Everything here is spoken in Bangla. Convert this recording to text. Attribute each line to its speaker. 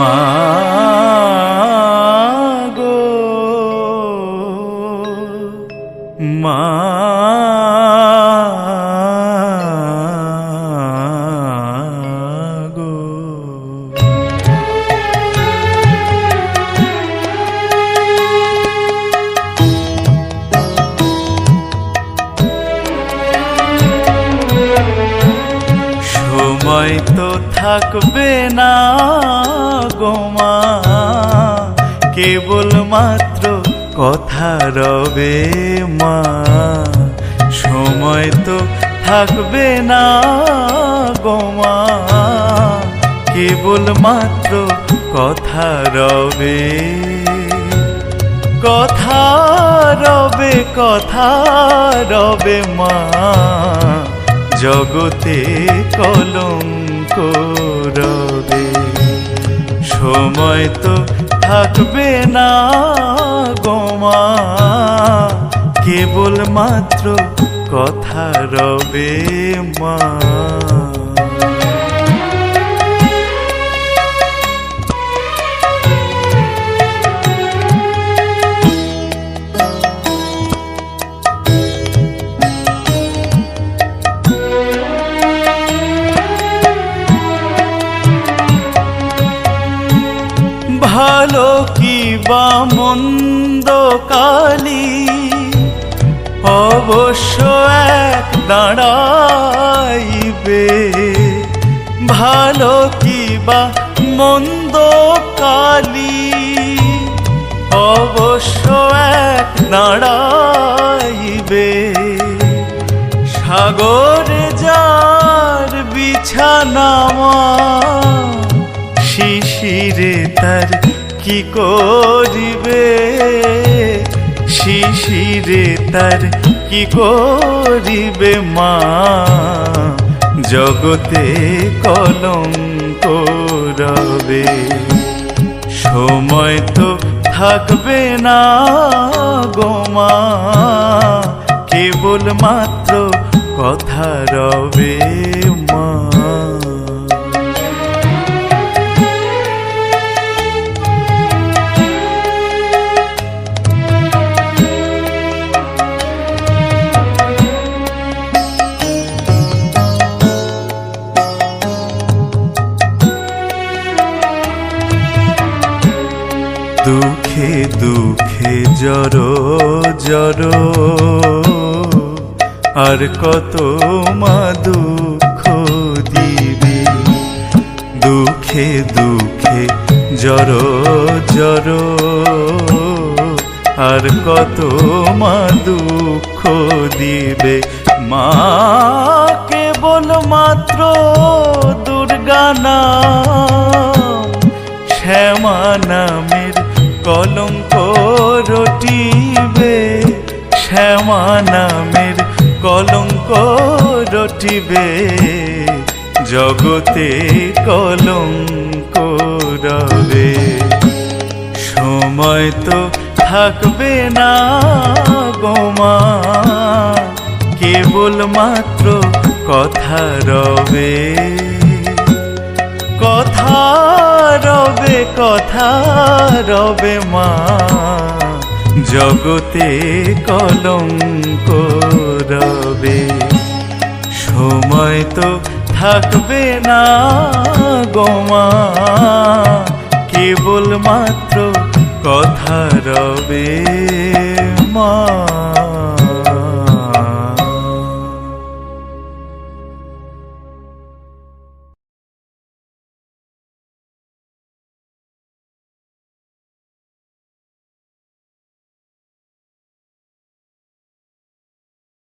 Speaker 1: মা গো মা গো। সময় তো থাকবে না গো মা, কেবল মাত্র কথা রবে মা। সময় তো থাকবে না গো মা, কেবল মাত্র কথা রবে। কথা রবে, কথা রবে মা, জগতে কলঙ্ক রবে। সময় তো থাকবে না গো মা, কেবল মাত্র কথা রবে মা। ভালো কি বা মন্দ কালি অবশ্য এক দাঁড়াইবে। ভালো কি বা মন্দ কালি অবশ্য এক দাঁড়াইবে। সাগরে যার বিছানা শিশিরে তার কি করিবে, শিশিরে তার কি করিবে মা। জগতে কলঙ্ক রবে। সময় তো থাকবে না গো মা, কেবল মাত্র কথা রবে মা। দুঃখে দুঃখে জড়ো জড়ো আর কত মা দুঃখ দিবে। দুঃখে দুঃখে জড়ো জড়ো আর কত মা দুঃখ দিবে। মা কেবল মাত্র দুর্গা নাম, শ্যামা নামের কলঙ্ক রটিবে। শ্যামা নামের কলঙ্ক রটিবে। জগতে কলঙ্ক রবে। সময় তো থাকবে না গো মা, কেবল মাত্র কথা রবে। কথা রবে, কথা রবে মা, জগতে কলঙ্ক রবে। সময় তো থাকবে না গো মা, কেবল মাত্র কথা রবে মা।